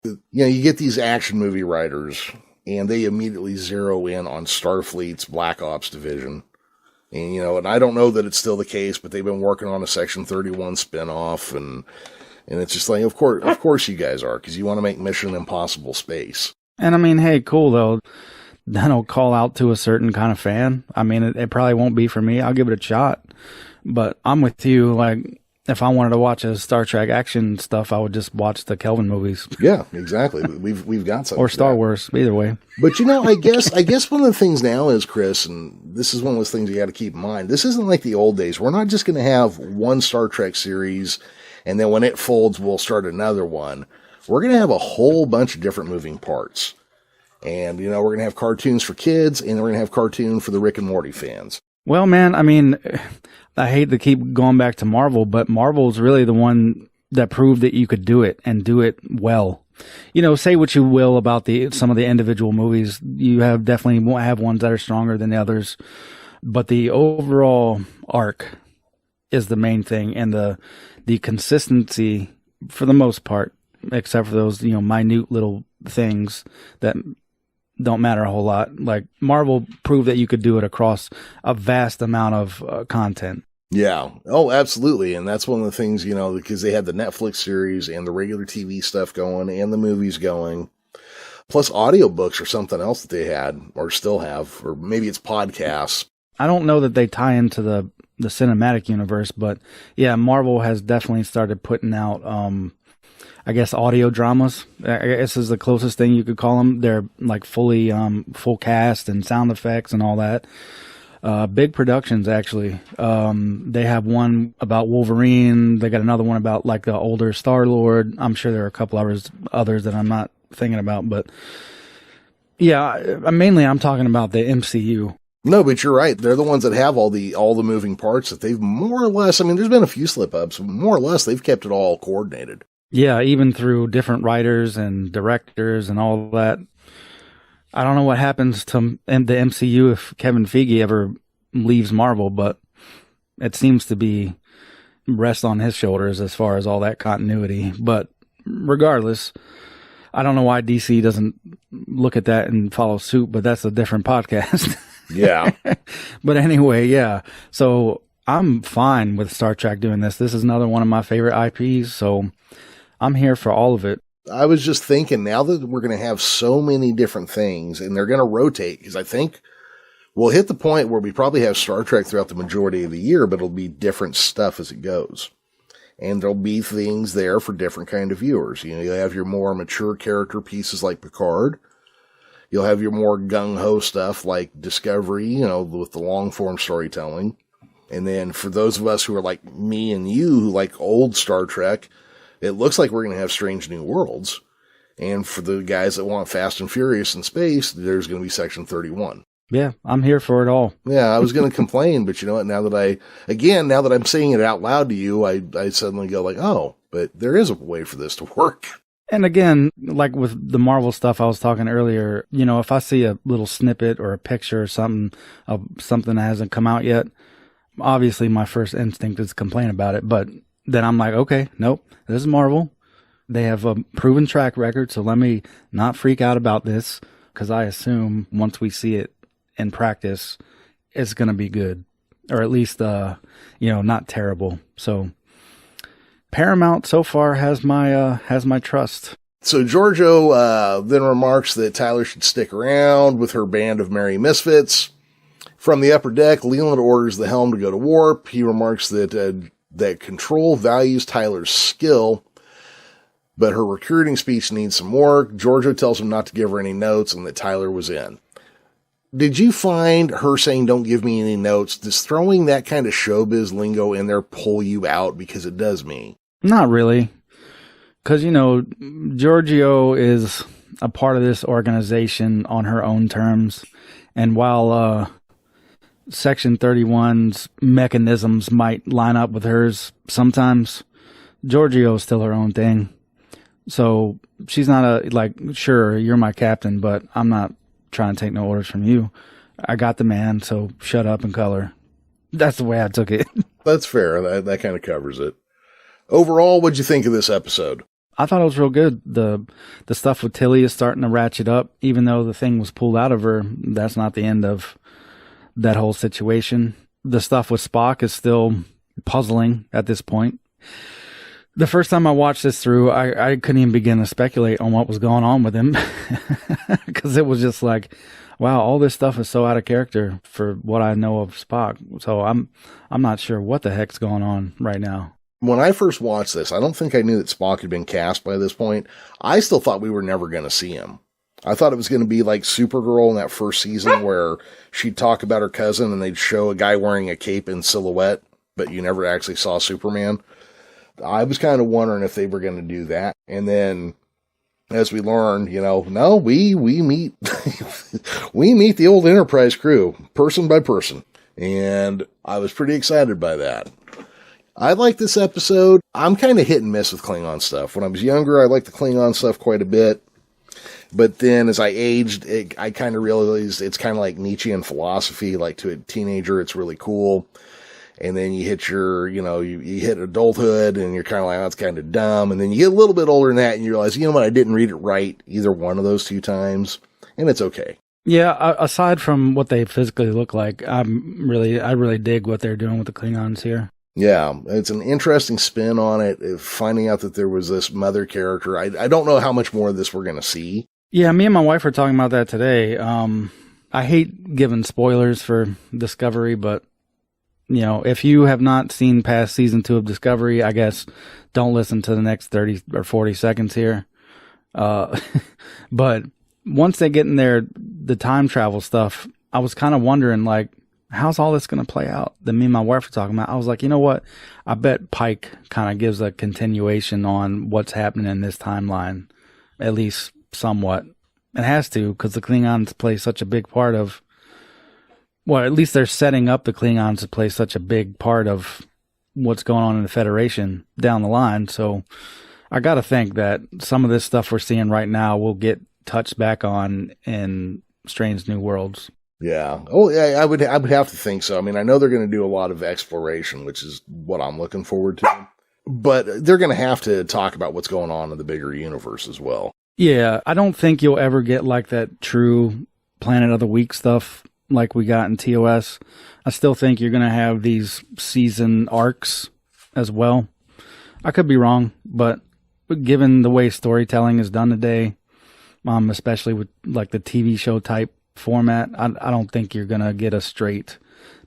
You get these action movie writers, and they immediately zero in on Starfleet's Black Ops division. And I don't know that it's still the case, but they've been working on a Section 31 spinoff, and it's just like, of course you guys are, because you want to make Mission Impossible space. And I mean, hey, cool though. That'll call out to a certain kind of fan. I mean, it probably won't be for me. I'll give it a shot. But I'm with you. Like, if I wanted to watch a Star Trek action stuff, I would just watch the Kelvin movies. Yeah, exactly. We've got something. Or Star Wars, either way. But I guess one of the things now is, Chris, and this is one of those things you got to keep in mind. This isn't like the old days. We're not just going to have one Star Trek series, and then when it folds, we'll start another one. We're going to have a whole bunch of different moving parts. And, we're going to have cartoons for kids, and we're going to have cartoon for the Rick and Morty fans. Well, man, I mean, I hate to keep going back to Marvel, but Marvel's really the one that proved that you could do it and do it well. Say what you will about some of the individual movies. You definitely won't have ones that are stronger than the others. But the overall arc is the main thing, and the consistency, for the most part, except for those, minute little things that don't matter a whole lot. Like, Marvel proved that you could do it across a vast amount of content. Yeah. Oh, absolutely. And that's one of the things, because they had the Netflix series and the regular TV stuff going and the movies going. Plus audiobooks or something else that they had or still have, or maybe it's podcasts. I don't know that they tie into the cinematic universe, but yeah, Marvel has definitely started putting out, I guess, audio dramas. I guess is the closest thing you could call them. They're like fully, full cast and sound effects and all that. Big productions, actually. They have one about Wolverine. They got another one about like the older Star-Lord. I'm sure there are a couple others that I'm not thinking about, but yeah, mainly I'm talking about the MCU. No, but you're right. They're the ones that have all the moving parts that they've more or less, I mean, there's been a few slip-ups, but more or less they've kept it all coordinated. Yeah, even through different writers and directors and all that. I don't know what happens to the MCU if Kevin Feige ever leaves Marvel, but it seems to be rest on his shoulders as far as all that continuity. But regardless, I don't know why DC doesn't look at that and follow suit, but that's a different podcast. Yeah. But anyway, yeah. So I'm fine with Star Trek doing this. This is another one of my favorite IPs, so I'm here for all of it. I was just thinking, now that we're going to have so many different things, and they're going to rotate, because I think we'll hit the point where we probably have Star Trek throughout the majority of the year, but it'll be different stuff as it goes. And there'll be things there for different kind of viewers. You'll have your more mature character pieces like Picard. You'll have your more gung-ho stuff like Discovery, with the long-form storytelling. And then for those of us who are like me and you, who like old Star Trek, it looks like we're going to have Strange New Worlds. And for the guys that want Fast and Furious in space, there's going to be Section 31. Yeah, I'm here for it all. Yeah, I was going to complain, but you know what? Now that I'm saying it out loud to you, I suddenly go like, oh, but there is a way for this to work. And again, like with the Marvel stuff I was talking earlier, if I see a little snippet or a picture or something of something that hasn't come out yet, obviously my first instinct is to complain about it. But then I'm like, okay, nope, this is Marvel. They have a proven track record, so let me not freak out about this, because I assume once we see it in practice, it's going to be good, or at least, not terrible. So Paramount so far has my trust. So Giorgio then remarks that Tyler should stick around with her band of merry misfits. From the upper deck, Leland orders the helm to go to warp. He remarks that Control values Tyler's skill, but her recruiting speech needs some work. Giorgio tells him not to give her any notes and that Tyler was in. Did you find her saying, don't give me any notes, does throwing that kind of showbiz lingo in there pull you out? Because it does me. Not really. Because, Giorgio is a part of this organization on her own terms. And while Section 31's mechanisms might line up with hers sometimes, Giorgio is still her own thing. So she's not sure, you're my captain, but I'm not trying to take no orders from you. I got the man, so shut up and color. That's the way I took it. That's fair. That kind of covers it. Overall, what'd you think of this episode? I thought it was real good. The stuff with Tilly is starting to ratchet up, even though the thing was pulled out of her. That's not the end of that whole situation. The stuff with Spock is still puzzling at this point. The first time I watched this through, I couldn't even begin to speculate on what was going on with him because it was just like, wow, all this stuff is so out of character for what I know of Spock. So I'm not sure what the heck's going on right now. When I first watched this, I don't think I knew that Spock had been cast by this point. I still thought we were never going to see him. I thought it was going to be like Supergirl in that first season where she'd talk about her cousin and they'd show a guy wearing a cape in silhouette, but you never actually saw Superman. I was kind of wondering if they were going to do that. And then as we learned, no, we meet, we meet the old Enterprise crew, person by person. And I was pretty excited by that. I like this episode. I'm kind of hit and miss with Klingon stuff. When I was younger, I liked the Klingon stuff quite a bit. But then as I aged, I kind of realized it's kind of like Nietzschean philosophy. Like to a teenager, it's really cool. And then you hit you hit adulthood and you're kind of like, oh, that's kind of dumb. And then you get a little bit older than that and you realize, you know what, I didn't read it right either one of those two times. And it's okay. Yeah, aside from what they physically look like, I really dig what they're doing with the Klingons here. Yeah, it's an interesting spin on it, finding out that there was this mother character. I don't know how much more of this we're going to see. Yeah, me and my wife were talking about that today. I hate giving spoilers for Discovery, but if you have not seen past season 2 of Discovery, I guess don't listen to the next 30 or 40 seconds here. But once they get in there, the time travel stuff, I was kind of wondering, like, how's all this going to play out? That me and my wife were talking about. I was like, you know what? I bet Pike kind of gives a continuation on what's happening in this timeline, at least somewhat. It has to, because the Klingons play such a big part of, well, at least they're setting up the Klingons to play such a big part of what's going on in the Federation down the line. So I got to think that some of this stuff we're seeing right now will get touched back on in Strange New Worlds. Yeah. Oh, yeah, I would have to think so. I mean, I know they're going to do a lot of exploration, which is what I'm looking forward to. But they're going to have to talk about what's going on in the bigger universe as well. Yeah, I don't think you'll ever get like that true Planet of the Week stuff like we got in TOS. I still think you're going to have these season arcs as well. I could be wrong, but given the way storytelling is done today, especially with like the TV show type format, I don't think you're going to get a straight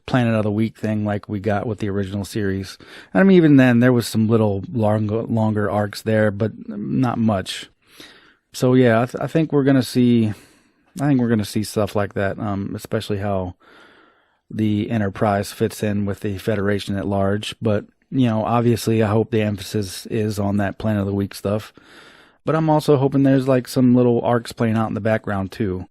Planet of the Week thing like we got with the original series. I mean, even then there was some little longer arcs there, but not much. So yeah, I think we're going to see stuff like that, especially how the Enterprise fits in with the Federation at large. But, obviously I hope the emphasis is on that Planet of the Week stuff. But I'm also hoping there's like some little arcs playing out in the background too.